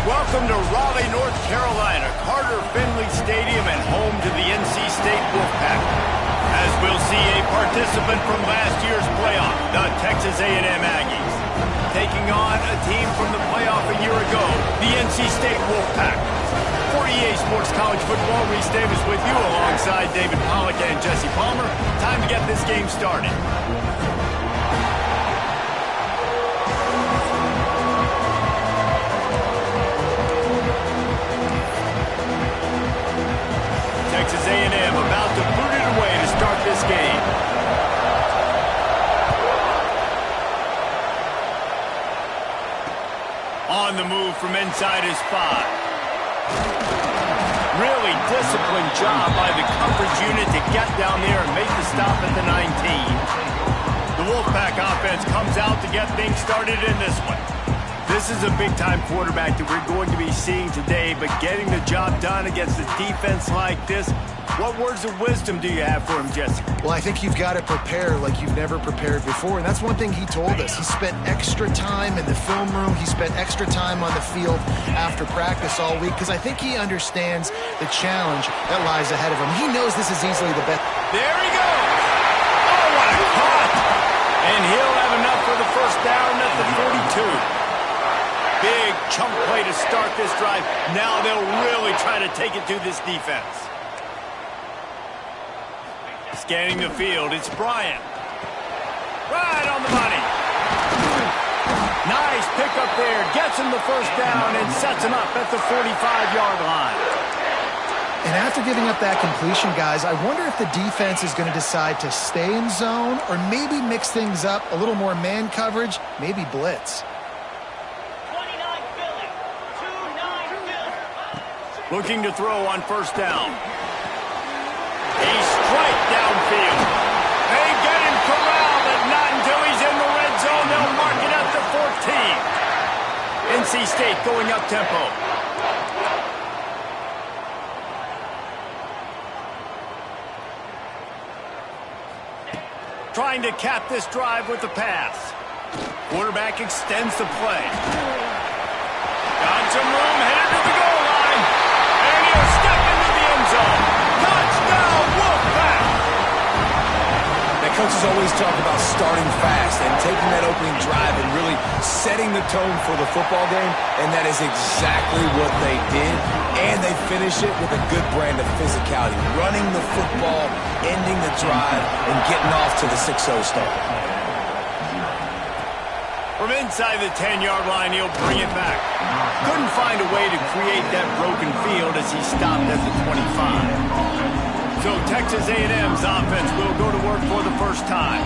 Welcome to Raleigh, North Carolina, Carter Finley Stadium and home to the NC State Wolfpack. As we'll see a participant from last year's playoff, the Texas A&M Aggies. Taking on a team from the playoff a year ago, the NC State Wolfpack. 48 Sports College Football, Reese Davis with you alongside David Pollack and Jesse Palmer. Time to get this game started. Texas A&M about to boot it away to start this game. On the move from inside his 5. Really disciplined job by the coverage unit to get down there and make the stop at the 19. The Wolfpack offense comes out to get things started in this one. This is a big-time quarterback that we're going to be seeing today, but getting the job done against a defense like this, what words of wisdom do you have for him, Jesse? Well, I think you've got to prepare like you've never prepared before, and that's one thing he told us. He spent extra time in the film room. He spent extra time on the field after practice all week because I think he understands the challenge that lies ahead of him. He knows this is easily the best. There he goes! Oh, what a cut! And he'll have enough for the first down at the 42. Big chunk play to start this drive. Now they'll really try to take it to this defense. Scanning the field, it's Bryant. Right on the money. Nice pickup there. Gets him the first down and sets him up at the 45-yard line. And after giving up that completion, guys, I wonder if the defense is going to decide to stay in zone or maybe mix things up, a little more man coverage, maybe blitz. Looking to throw on first down. A strike downfield. They get him corralled, but not until he's in the red zone. They'll mark it at the 14. NC State going up tempo. Trying to cap this drive with the pass. Quarterback extends the play. Got some room, headed to the goal line. And he'll step into the end zone. Touchdown, Wolfpack! The coaches always talk about starting fast and taking that opening drive and really setting the tone for the football game, and that is exactly what they did, and they finish it with a good brand of physicality, running the football, ending the drive, and getting off to the 6-0 start. From inside the 10-yard line, he'll bring it back. Couldn't find a way to create that broken field as he stopped at the 25. So Texas A&M's offense will go to work for the first time.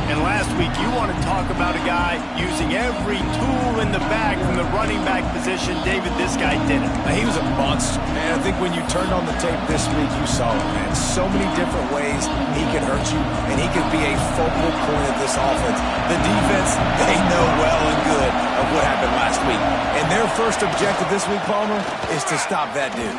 And last week, you want to talk about a guy using every tool in the bag from the running back position. David, this guy did it. He was a monster, man. I think when you turned on the tape this week, you saw it, man. So many different ways he could hurt you, and he could be a focal point of this offense. The defense, they know well and good of what happened last week. And their first objective this week, Palmer, is to stop that dude.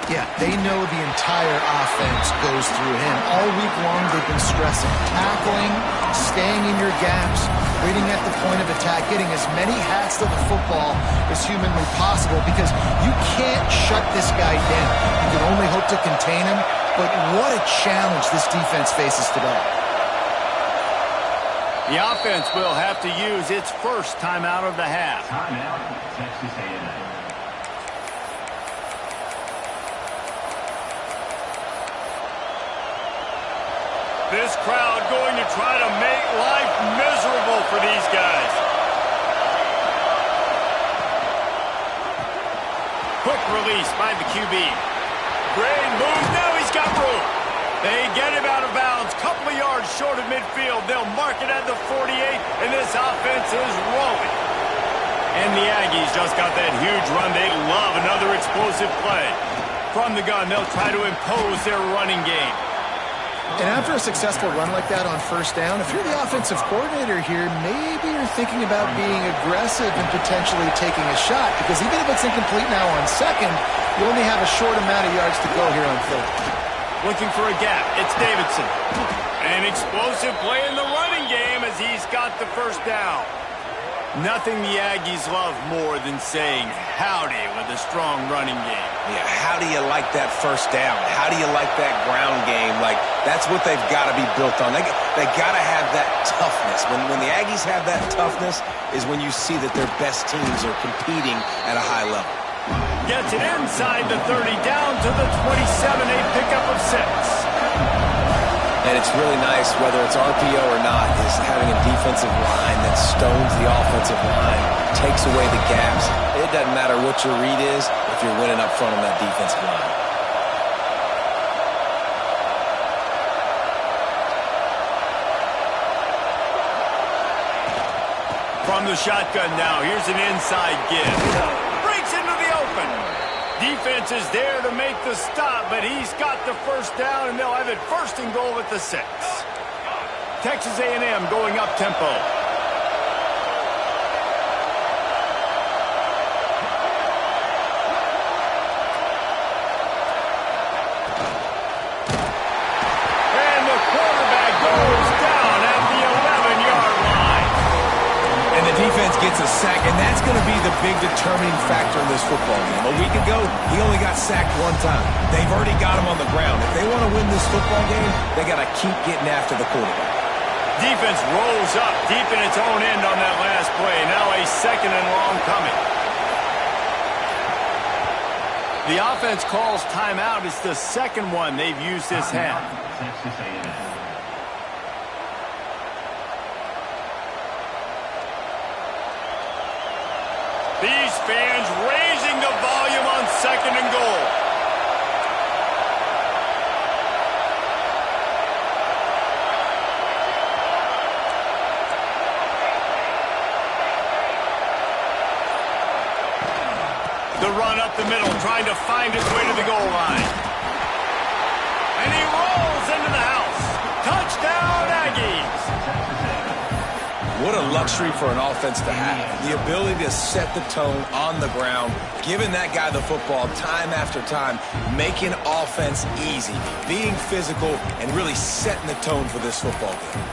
Yeah, they know the entire offense goes through him. All week long, they've been stressing tackling, staying in your gaps, waiting at the point of attack, getting as many hats to the football as humanly possible because you can't shut this guy down. You can only hope to contain him, but what a challenge this defense faces today. The offense will have to use its first timeout of the half. Timeout, Texas A&M. This crowd going to try to make life miserable for these guys. Quick release by the QB. Great move. Now he's got room. They get him out of bounds. Couple of yards short of midfield. They'll mark it at the 48, and this offense is rolling. And the Aggies just got that huge run. They love another explosive play. From the gun, they'll try to impose their running game. And after a successful run like that on first down, if you're the offensive coordinator here, maybe you're thinking about being aggressive and potentially taking a shot, because even if it's incomplete now on second, you only have a short amount of yards to go here on third. Looking for a gap. It's Davidson. An explosive play in the running game as he's got the first down. Nothing the Aggies love more than saying howdy with a strong running game. Yeah, how do you like that first down? How do you like that ground game? Like, that's what they've got to be built on. They got to have that toughness. When the Aggies have that toughness is when you see that their best teams are competing at a high level. Gets it inside the 30, down to the 27, a pickup of 6. And it's really nice, whether it's RPO or not, is having a defensive line that stones the offensive line, takes away the gaps. It doesn't matter what your read is if you're winning up front on that defensive line. From the shotgun now, here's an inside give. Breaks into the open. Defense is there to make the stop, but he's got the first down, and they'll have it first and goal at the 6. Texas A&M going up tempo. And the quarterback goes down at the 11-yard line. And the defense gets a sack, and that's going to be the big determining factor in this football game. A week ago, he only got sacked one time. They've already got him on the ground. If they want to win this football game, they got to keep getting after the quarterback. Defense rolls up deep in its own end on that last play. Now a 2nd and long coming. The offense calls timeout. It's the second one they've used this half. Texas A&M. These fans raising the volume on 2nd and goal. The run up the middle, trying to find his way to the goal line. And he rolls into the house. Touchdown, Aggies. What a luxury for an offense to have. The ability to set the tone on the ground, giving that guy the football time after time, making offense easy, being physical, and really setting the tone for this football game.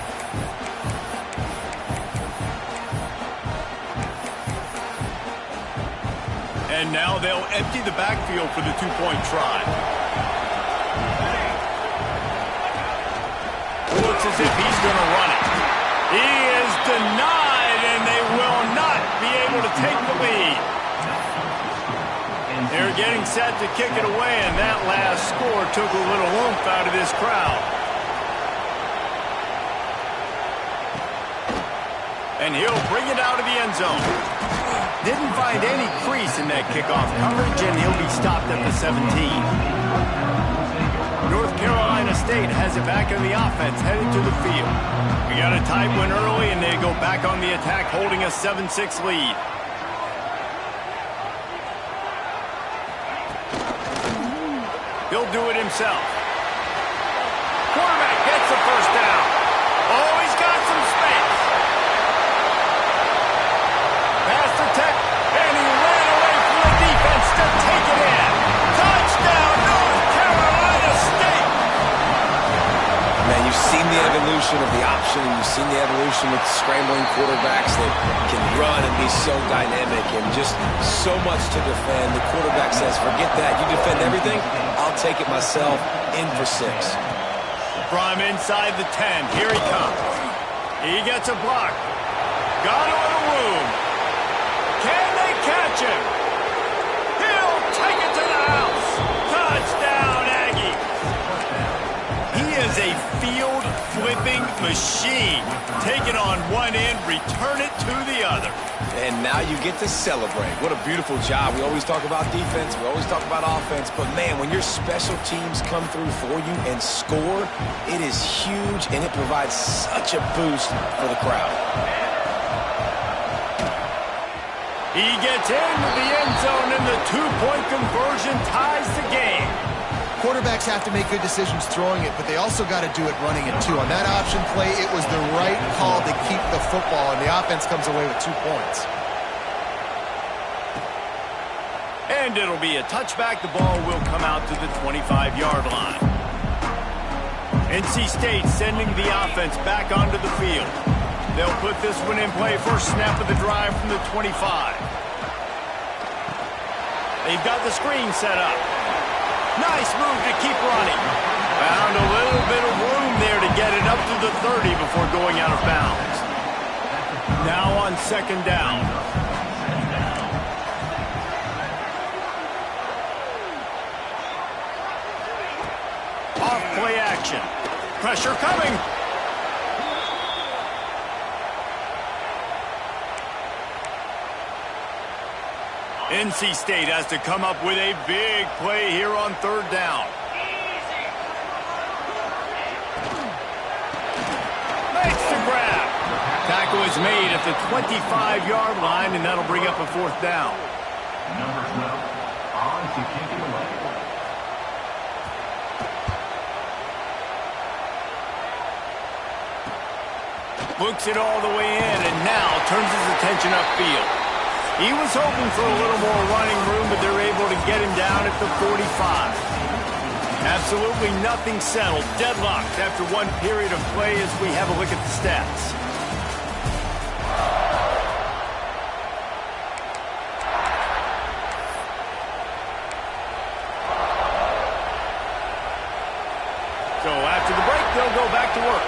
And now they'll empty the backfield for the two-point try. Looks as if he's going to run it. He is denied, and they will not be able to take the lead. They're getting set to kick it away, and that last score took a little oomph out of this crowd. And he'll bring it out of the end zone. Didn't find any crease in that kickoff coverage, and he'll be stopped at the 17. North Carolina State has it back in the offense, heading to the field. We got a tight one early, and they go back on the attack, holding a 7-6 lead. He'll do it himself. Quarterback gets the first down. Oh, he's got some space. Pass to Tech, and he ran away from the defense to take it in. Touchdown, North Carolina State! Man, you've seen the evolution of the option, and you've seen the evolution with scrambling quarterbacks that can run and be so dynamic and just so much to defend. The quarterback says, forget that. You defend everything, I'll take it myself. In for 6. From inside the 10, here he comes. He gets a block. Got a little room. Can they catch him? He'll take it to the house. Touchdown, Aggie. He is a field-flipping machine. Take it on one end, return it to the other. And now you get to celebrate. What a beautiful job. We always talk about defense. We always talk about offense. But, man, when your special teams come through for you and score, it is huge, and it provides such a boost for the crowd. He gets into the end zone, and the two-point conversion ties the game. Quarterbacks have to make good decisions throwing it, but they also got to do it running it too. On that option play, it was the right call to keep the football, and the offense comes away with 2 points. And it'll be a touchback. The ball will come out to the 25-yard line. NC State sending the offense back onto the field. They'll put this one in play. First snap of the drive from the 25. They've got the screen set up. Nice move to keep running. Found a little bit of room there to get it up to the 30 before going out of bounds. Now on second down. Off play action. Pressure coming. NC State has to come up with a big play here on third down. Makes the grab. Tackle is made at the 25-yard line, and that'll bring up a fourth down. Number 12, on to kick it away. Looks it all the way in, and now turns his attention upfield. He was hoping for a little more running room, but they're able to get him down at the 45. Absolutely nothing settled. Deadlocked after one period of play as we have a look at the stats. So after the break, they'll go back to work.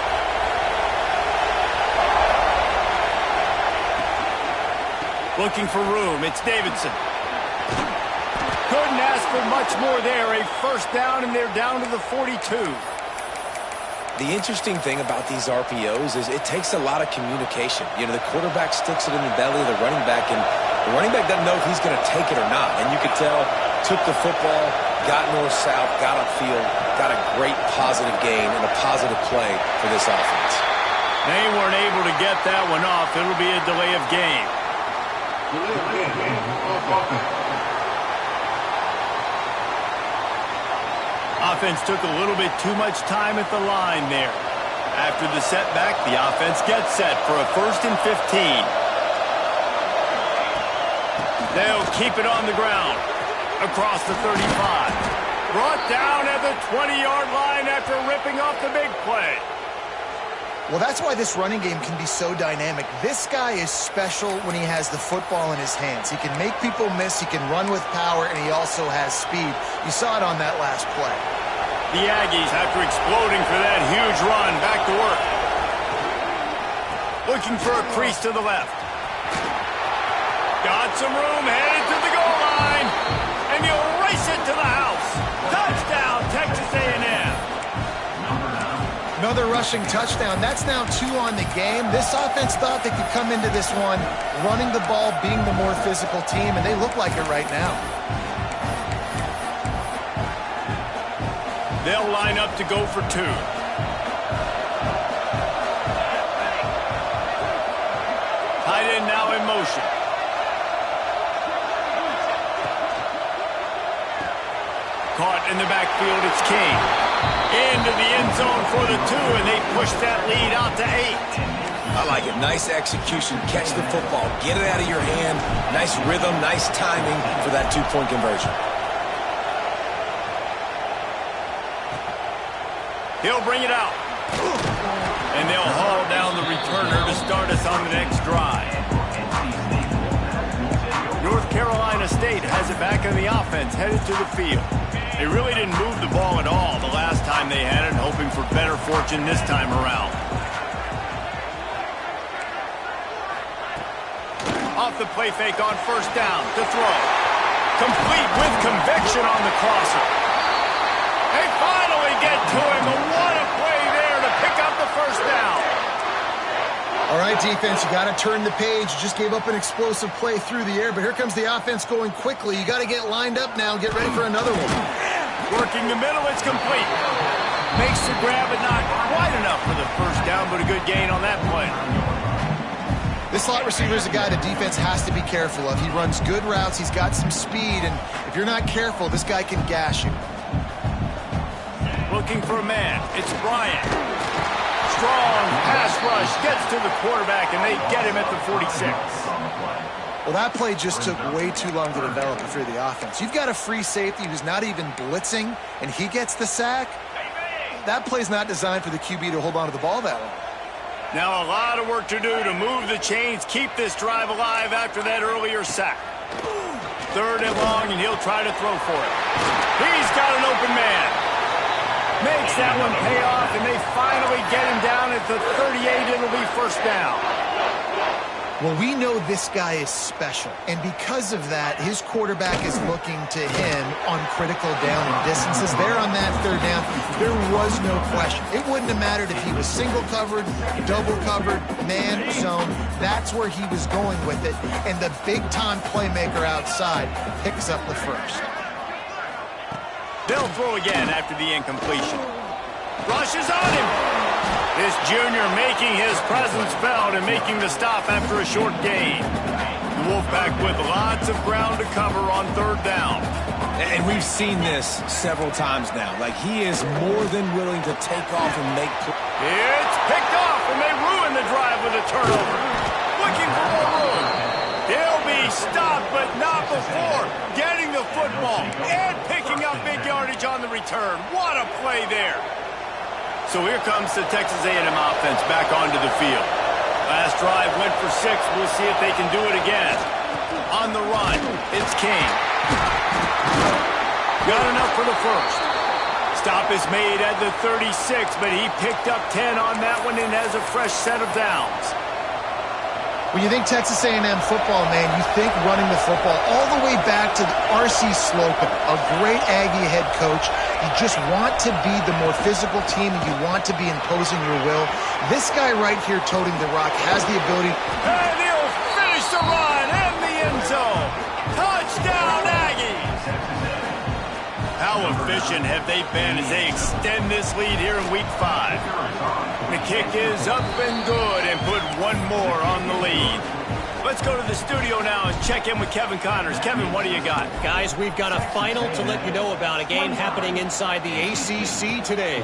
Looking for room, it's Davidson. Couldn't ask for much more there. A first down, and they're down to the 42. The interesting thing about these RPOs is it takes a lot of communication. You know, the quarterback sticks it in the belly of the running back, and the running back doesn't know if he's going to take it or not. And you could tell, took the football, got north-south, got upfield, got a great positive gain and a positive play for this offense. They weren't able to get that one off. It'll be a delay of game. Offense took a little bit too much time at the line there. After the setback, the offense gets set for a 1st and 15. They'll keep it on the ground. Across the 35. Brought down at the 20-yard line after ripping off the big play. Well, that's why this running game can be so dynamic. This guy is special when he has the football in his hands. He can make people miss, he can run with power, and he also has speed. You saw it on that last play. The Aggies, after exploding for that huge run, back to work. Looking for a crease to the left. Got some room, headed to the goal line, and you'll race it to the house. Touchdown, Texas A&M. Another rushing touchdown. That's now 2 on the game. This offense thought they could come into this one running the ball, being the more physical team, and they look like it right now. They'll line up to go for 2. Tight end now in motion. Caught in the backfield, it's King. Into the end zone for the 2, and they push that lead out to 8. I like it. Nice execution. Catch the football. Get it out of your hand. Nice rhythm, nice timing for that 2-point conversion. He'll bring it out. And they'll haul down the returner to start us on the next drive. North Carolina State has it back on the offense, headed to the field. They really didn't move the ball at all the last time they had it, hoping for better fortune this time around. Off the play fake on first down to throw. Complete with conviction on the crosser. They finally get to him, but what a play there to pick up the first down. All right, defense, you got to turn the page. You just gave up an explosive play through the air, but here comes the offense going quickly. You got to get lined up now and get ready for another one. Working the middle, it's complete. Makes the grab, but not quite enough for the first down, but a good gain on that play. This slot receiver is a guy the defense has to be careful of. He runs good routes, he's got some speed, and if you're not careful, this guy can gash you. Looking for a man, it's Bryant. Strong pass rush, gets to the quarterback, and they get him at the 46. Well, that play just took way too long to develop for the offense. You've got a free safety who's not even blitzing, and he gets the sack. That play's not designed for the QB to hold on to the ball that long. Now a lot of work to do to move the chains, keep this drive alive after that earlier sack. 3rd and long, and he'll try to throw for it. He's got an open man. Makes that one pay off, and they finally get him down at the 38. It'll be 1st down. Well, we know this guy is special, and because of that, his quarterback is looking to him on critical down and distances. There on that 3rd down, there was no question. It wouldn't have mattered if he was single covered, double covered, man, zone. That's where he was going with it, and the big-time playmaker outside picks up the 1st. They'll throw again after the incompletion. Rushes on him. This junior making his presence felt and making the stop after a short gain. The Wolfpack with lots of ground to cover on 3rd down. And we've seen this several times now. Like, he is more than willing to take off and make plays. It's picked off, and they ruin the drive with a turnover. Looking for more room. They'll be stopped, but not before getting the football and picking up big yardage on the return. What a play there. So here comes the Texas A&M offense back onto the field. Last drive went for 6. We'll see if they can do it again. On the run, it's King. Got enough for the 1st. Stop is made at the 36, but he picked up 10 on that one and has a fresh set of downs. When you think Texas A&M football, man, you think running the football all the way back to R.C. Slocum, a great Aggie head coach. You just want to be the more physical team, and you want to be imposing your will. This guy right here toting the rock has the ability. And he'll finish the run in the end zone. Touchdown, Aggies! How efficient have they been as they extend this lead here in Week 5? The kick is up and good and put one more on the lead. Let's go to the studio now and check in with Kevin Connors. Kevin, what do you got? Guys, we've got a final to let you know about, a game happening inside the ACC today.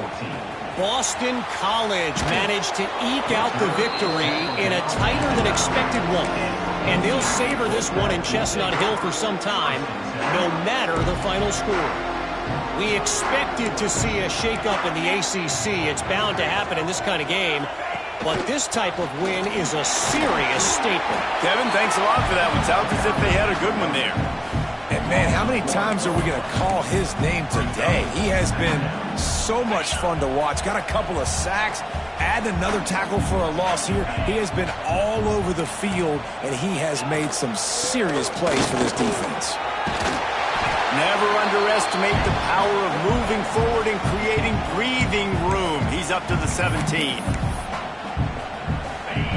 Boston College managed to eke out the victory in a tighter than expected one. And they'll savor this one in Chestnut Hill for some time, no matter the final score. We expected to see a shakeup in the ACC. It's bound to happen in this kind of game. But this type of win is a serious statement. Kevin, thanks a lot for that one. Sounds as if they had a good one there. And, man, how many times are we going to call his name today? He has been so much fun to watch. Got a couple of sacks. Add another tackle for a loss here. He has been all over the field, and he has made some serious plays for this defense. Never underestimate the power of moving forward and creating breathing room. He's up to the 17.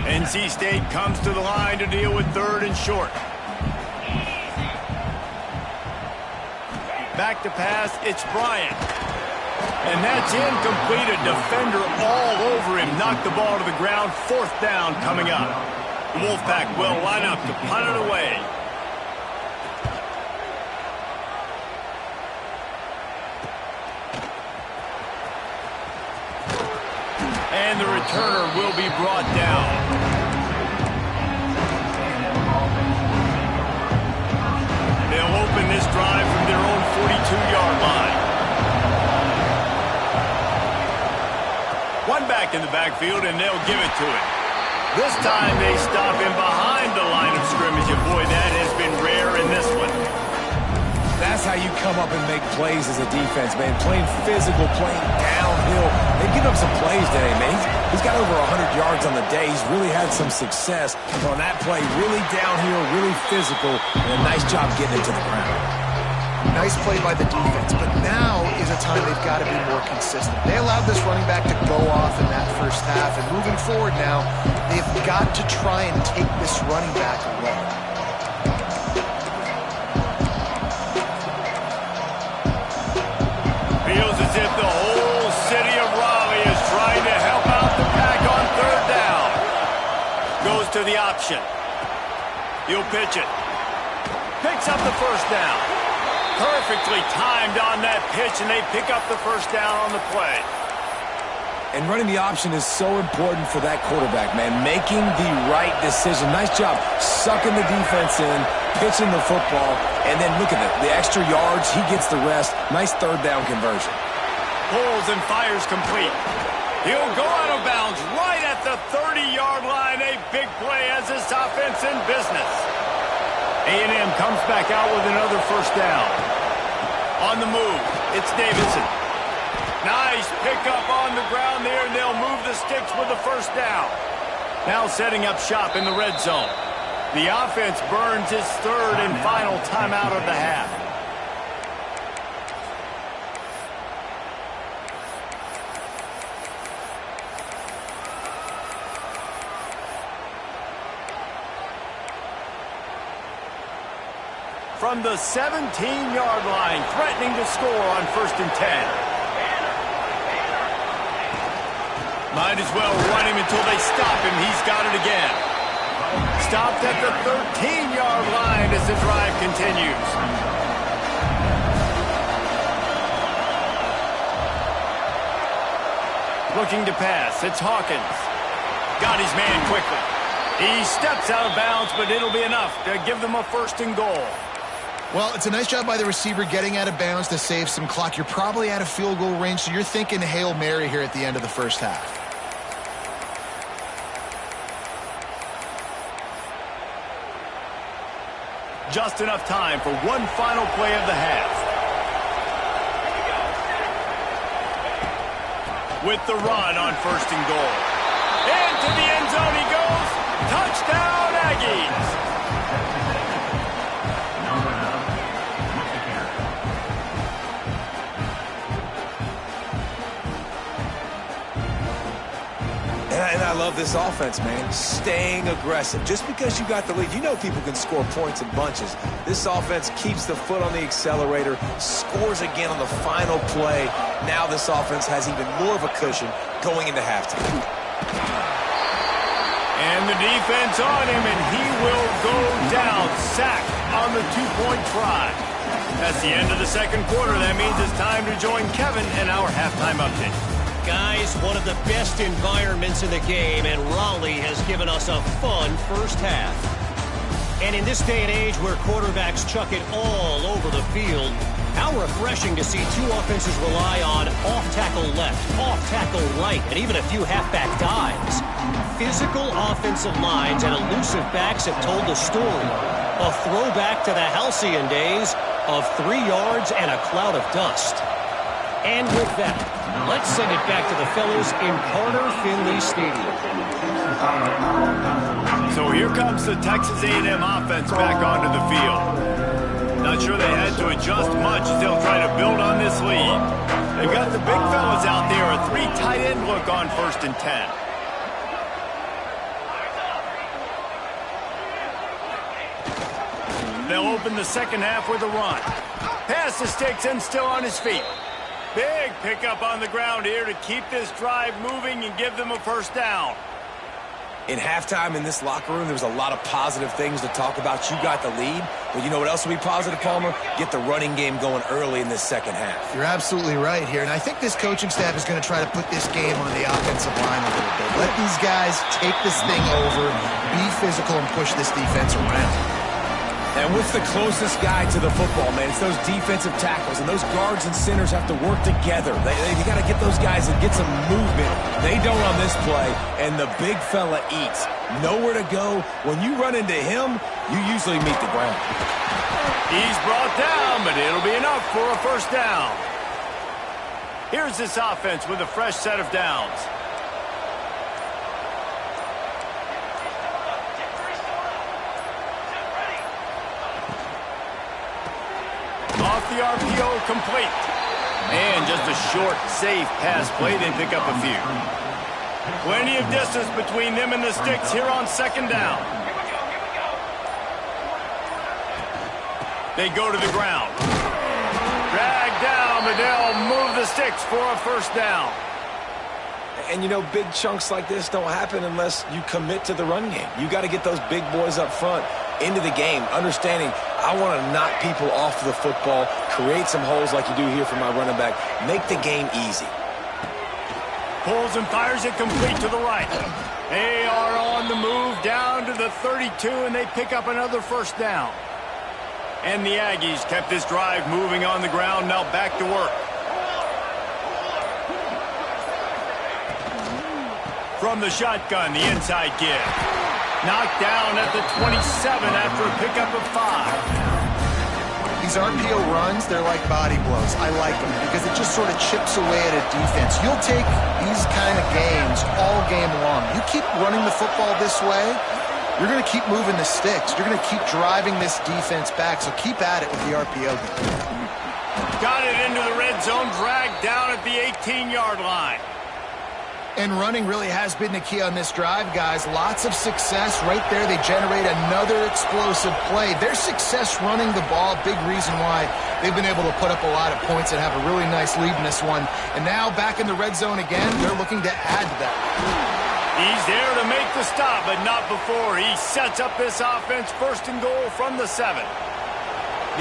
NC State comes to the line to deal with 3rd and short. Back to pass, it's Bryant. And that's incomplete. A defender all over him. Knocked the ball to the ground. 4th down coming up. The Wolfpack will line up to punt it away. And the returner will be brought down. They'll open this drive from their own 42-yard line. One back in the backfield, and they'll give it to him. This time they stop him behind the line of scrimmage, and boy, that has been rare in this one. That's how you come up and make plays as a defense, man. Playing physical, playing downhill. They give up some plays today, man. He's got over 100 yards on the day. He's really had some success on that play. Really downhill, really physical, and a nice job getting it to the ground. Nice play by the defense, but now is a time they've got to be more consistent. They allowed this running back to go off in that 1st half, and moving forward now, they've got to try and take this running back away. Feels as if the whole city of Raleigh is trying to help out the Pack on 3rd down. Goes to the option. He'll pitch it. Picks up the 1st down. Perfectly timed on that pitch, and they pick up the 1st down on the play. And running the option is so important for that quarterback, man. Making the right decision. Nice job sucking the defense in, pitching the football, and then look at it. The extra yards, he gets the rest. Nice 3rd down conversion. Pulls and fires complete. He'll go out of bounds right at at the 30-yard line. A big play as this offense in business. A&M comes back out with another first down. On the move, it's Davidson. Nice pickup on the ground there, and they'll move the sticks with the first down. Now setting up shop in the red zone. The offense burns its third and final timeout of the half. From the 17-yard line, threatening to score on 1st and 10. Might as well run him until they stop him. He's got it again. Stopped at the 13-yard line as the drive continues. Looking to pass. It's Hawkins. Got his man quickly. He steps out of bounds, but it'll be enough to give them a 1st and goal. Well, it's a nice job by the receiver getting out of bounds to save some clock. You're probably out of field goal range, so you're thinking Hail Mary here at the end of the first half. Just enough time for one final play of the half. With the run on 1st and goal. Into the end zone he goes. Touchdown, Aggies. And I love this offense, man. Staying aggressive. Just because you got the lead, you know people can score points in bunches. This offense keeps the foot on the accelerator, scores again on the final play. Now this offense has even more of a cushion going into halftime. And the defense on him, and he will go down. Sacked on the 2-point try. That's the end of the second quarter. That means it's time to join Kevin in our halftime update. Guys, one of the best environments in the game, and Raleigh has given us a fun first half. And in this day and age where quarterbacks chuck it all over the field, how refreshing to see two offenses rely on off-tackle left, off-tackle right, and even a few halfback dives. Physical offensive lines and elusive backs have told the story. A throwback to the halcyon days of 3 yards and a cloud of dust. And with that, let's send it back to the fellas in Carter Finley Stadium. So here comes the Texas A&M offense back onto the field. Not sure they had to adjust much as they'll try to build on this lead. They've got the big fellas out there, a 3 tight end look on 1st and 10. They'll open the second half with a run. Pass to Sticks and still on his feet. Big pickup on the ground here to keep this drive moving and give them a first down. In halftime in this locker room, there was a lot of positive things to talk about. You got the lead, but you know what else will be positive, Palmer? Get the running game going early in this second half. You're absolutely right here, and I think this coaching staff is going to try to put this game on the offensive line a little bit. Let these guys take this thing over, be physical, and push this defense around. And with the closest guy to the football, man, it's those defensive tackles, and those guards and centers have to work together. They got to get those guys and get some movement. They don't on this play, and the big fella eats. Nowhere to go. When you run into him, you usually meet the ground. He's brought down, but it'll be enough for a first down. Here's this offense with a fresh set of downs. Off the RPO, complete. And just a short, safe pass play. They pick up a few. Plenty of distance between them and the Sticks here on second down. They go to the ground. Drag down, but they'll move the Sticks for a first down. And, you know, big chunks like this don't happen unless you commit to the run game. You got to get those big boys up front into the game, understanding I want to knock people off the football, create some holes like you do here for my running back, make the game easy. Pulls and fires it complete to the right. They are on the move down to the 32, and they pick up another first down. And the Aggies kept this drive moving on the ground, now back to work. From the shotgun, the inside give. Knocked down at the 27 after a pickup of 5. These RPO runs, they're like body blows. I like them because it just sort of chips away at a defense. You'll take these kind of games all game long. You keep running the football this way, you're going to keep moving the sticks. You're going to keep driving this defense back, so keep at it with the RPO game. Got it into the red zone, dragged down at the 18-yard line. And running really has been the key on this drive, guys. Lots of success right there. They generate another explosive play. Their success running the ball, big reason why they've been able to put up a lot of points and have a really nice lead in this one. And now back in the red zone again, they're looking to add to that. He's there to make the stop, but not before. He sets up this offense first and goal from the 7.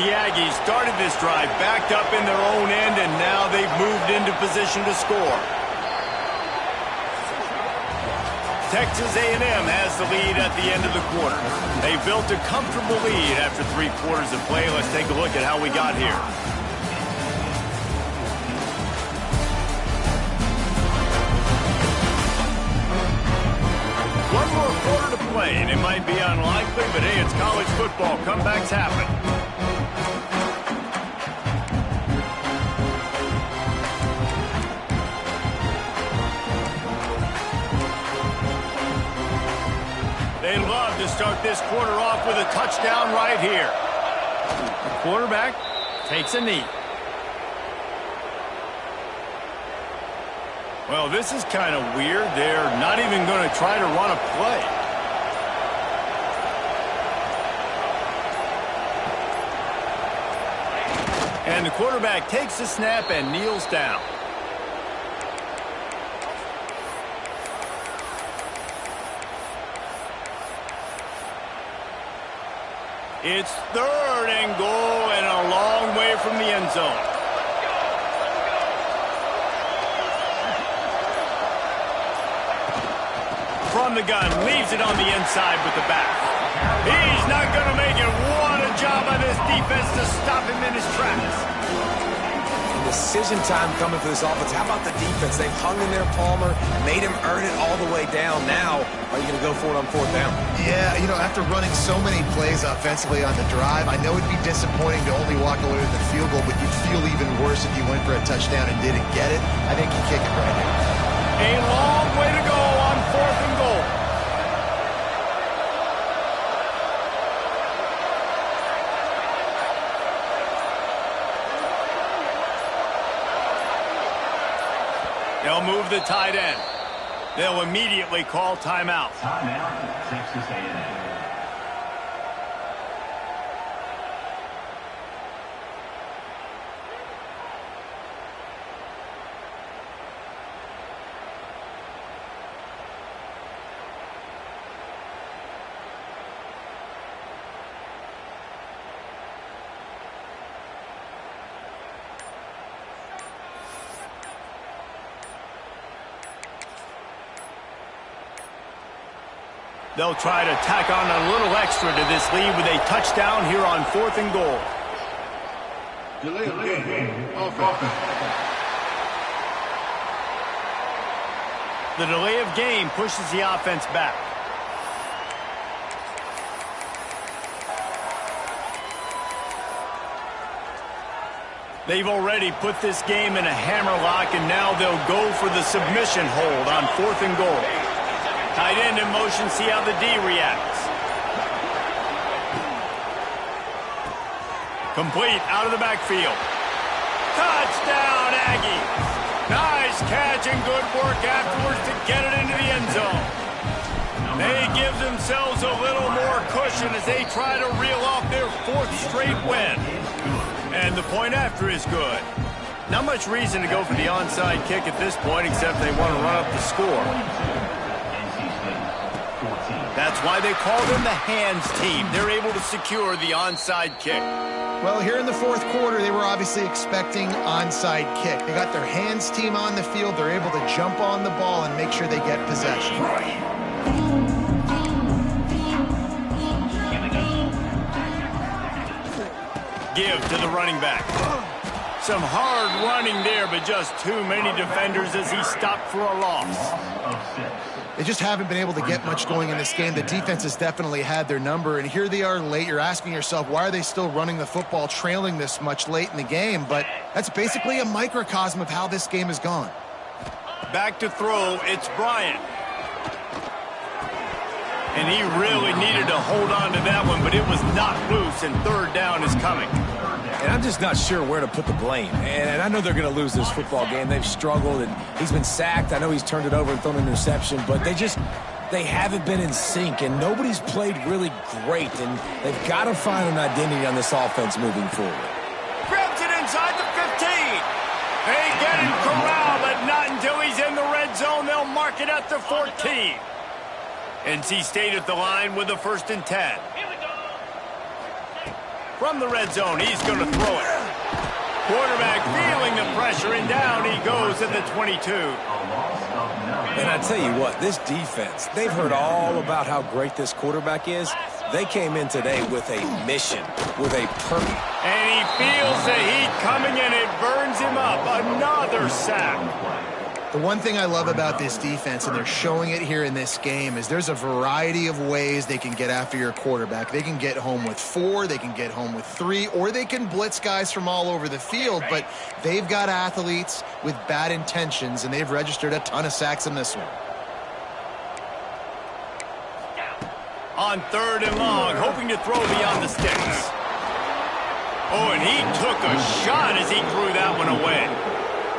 The Aggies started this drive backed up in their own end, and now they've moved into position to score. Texas A&M has the lead at the end of the quarter. They built a comfortable lead after 3 quarters of play. Let's take a look at how we got here. One more quarter to play, and it might be unlikely, but hey, it's college football. Comebacks happen. They love to start this quarter off with a touchdown right here. The quarterback takes a knee. Well, this is kind of weird. They're not even going to try to run a play. And the quarterback takes the snap and kneels down. It's 3rd and goal and a long way from the end zone. From the gun, leaves it on the inside with the back. He's not going to make it. What a job by this defense to stop him in his tracks. Decision time coming for this offense. How about the defense? They've hung in there, Palmer, made him earn it all the way down. Now, are you going to go for it on 4th down? Yeah, you know, after running so many plays offensively on the drive, I know it'd be disappointing to only walk away with a field goal, but you'd feel even worse if you went for a touchdown and didn't get it. I think you kick it right here. A long way to go on 4th and goal. They'll move the tight end. They'll immediately call timeout. Timeout, Texas A&M. They'll try to tack on a little extra to this lead with a touchdown here on 4th and goal. Delay of game. Offense. The delay of game pushes the offense back. They've already put this game in a hammerlock, and now they'll go for the submission hold on 4th and goal. Tight end in motion, see how the D reacts. Complete, out of the backfield. Touchdown, Aggies! Nice catch and good work afterwards to get it into the end zone. They give themselves a little more cushion as they try to reel off their 4th straight win. And the point after is good. Not much reason to go for the onside kick at this point, except they want to run up the score. That's why they call them the hands team. They're able to secure the onside kick. Well, here in the 4th quarter, they were obviously expecting onside kick. They got their hands team on the field. They're able to jump on the ball and make sure they get possession. Give to the running back. Some hard running there, but just too many defenders as he stopped for a loss. Of 6. They just haven't been able to get much going in this game. The defense has definitely had their number, and here they are late. You're asking yourself, why are they still running the football, trailing this much late in the game? But that's basically a microcosm of how this game has gone. Back to throw, it's Bryant. And he really needed to hold on to that one, but it was knocked loose, and third down is coming. And I'm just not sure where to put the blame. And I know they're going to lose this football game. They've struggled, and he's been sacked. I know he's turned it over and thrown an interception, but they haven't been in sync, and nobody's played really great, and they've got to find an identity on this offense moving forward. Grabs it inside the 15. They get him corralled, but not until he's in the red zone. They'll mark it at the 14. NC State at the line with a 1st and 10. From the red zone, he's going to throw it. Quarterback feeling the pressure, and down he goes at the 22. And I tell you what, this defense, they've heard all about how great this quarterback is. They came in today with a mission, with a purpose. And he feels the heat coming, and it burns him up. Another sack. The one thing I love about this defense, and they're showing it here in this game, is there's a variety of ways they can get after your quarterback. They can get home with 4, they can get home with 3, or they can blitz guys from all over the field, but they've got athletes with bad intentions, and they've registered a ton of sacks in this one. On 3rd and long, hoping to throw beyond the sticks. Oh, and he took a shot as he threw that one away.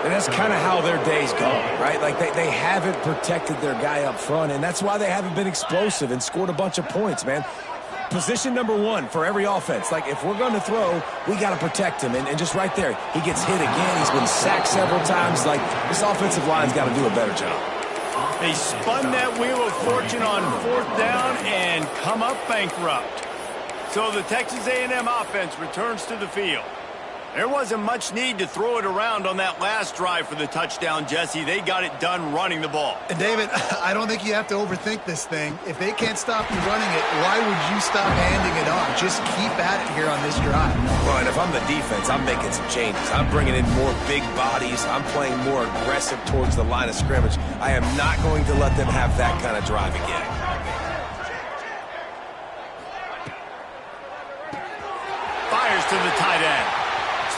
And that's kind of how their day's gone, right? Like they haven't protected their guy up front, and that's why they haven't been explosive and scored a bunch of points, man. Position number 1 for every offense. Like, if we're going to throw, we got to protect him. And just right there, he gets hit again. He's been sacked several times. Like, this offensive line's got to do a better job. They spun that wheel of fortune on 4th down and come up bankrupt. So the Texas A&M offense returns to the field. There wasn't much need to throw it around on that last drive for the touchdown, Jesse. They got it done running the ball. And, David, I don't think you have to overthink this thing. If they can't stop you running it, why would you stop handing it off? Just keep at it here on this drive. Well, and if I'm the defense, I'm making some changes. I'm bringing in more big bodies. I'm playing more aggressive towards the line of scrimmage. I am not going to let them have that kind of drive again. Fires to the tight end.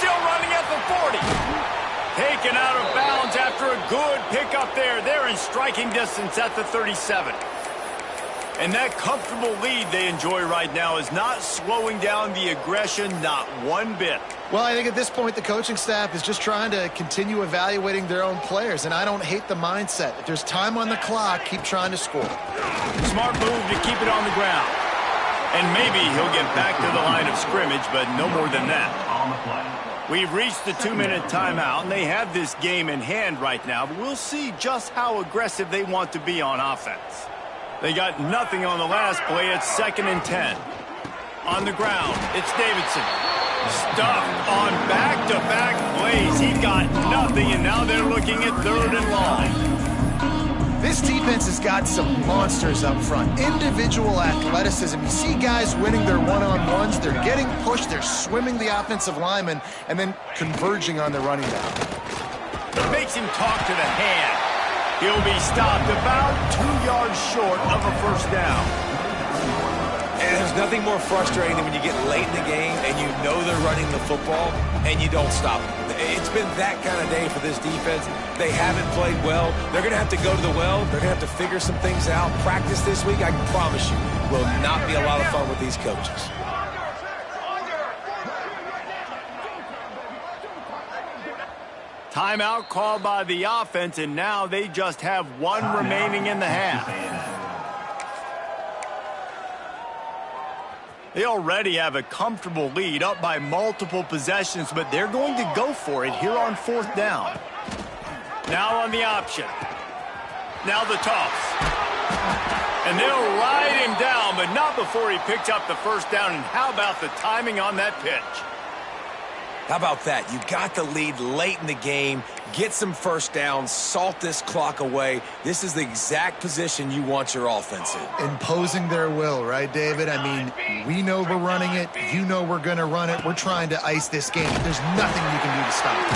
Still running at the 40. Taken out of bounds after a good pickup there. They're in striking distance at the 37. And that comfortable lead they enjoy right now is not slowing down the aggression, not one bit. Well, I think at this point the coaching staff is just trying to continue evaluating their own players, and I don't hate the mindset. If there's time on the clock, keep trying to score. Smart move to keep it on the ground. And maybe he'll get back to the line of scrimmage, but no more than that. We've reached the 2-minute timeout, and they have this game in hand right now, but we'll see just how aggressive they want to be on offense. They got nothing on the last play. It's 2nd and 10. On the ground, it's Davidson. Stuffed on back-to-back plays. He got nothing, and now they're looking at 3rd and long. This defense has got some monsters up front. Individual athleticism. You see guys winning their one-on-ones. They're getting pushed. They're swimming the offensive lineman and then converging on the running back. Makes him talk to the hand. He'll be stopped about 2 yards short of a 1st down. And there's nothing more frustrating than when you get late in the game and you know they're running the football and you don't stop them. It's been that kind of day for this defense. They haven't played well. They're going to have to go to the well. They're going to have to figure some things out. Practice this week, I can promise you, will not be a lot of fun with these coaches. Timeout called by the offense, and now they just have 1 remaining in the half. They already have a comfortable lead, up by multiple possessions, but they're going to go for it here on 4th down. Now on the option. Now the toss. And they'll ride him down, but not before he picks up the 1st down. And how about the timing on that pitch? How about that? You got the lead late in the game. Get some 1st downs. Salt this clock away. This is the exact position you want your offense in. Imposing their will, right, David? I mean, we know we're running it. You know we're going to run it. We're trying to ice this game. There's nothing you can do to stop it.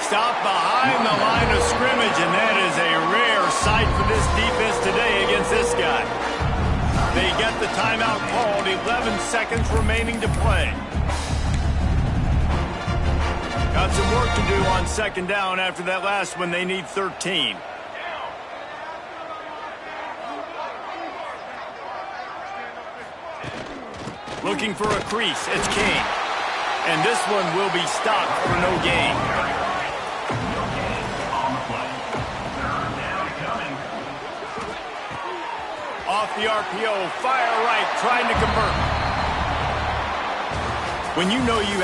Stop behind the line of scrimmage, and that is a rare sight for this defense today against this guy. They get the timeout called, 11 seconds remaining to play. Got some work to do on second down after that last one. They need 13. Looking for a crease. It's King. And this one will be stopped for no gain. Off the RPO, fire right, trying to convert. When you know you have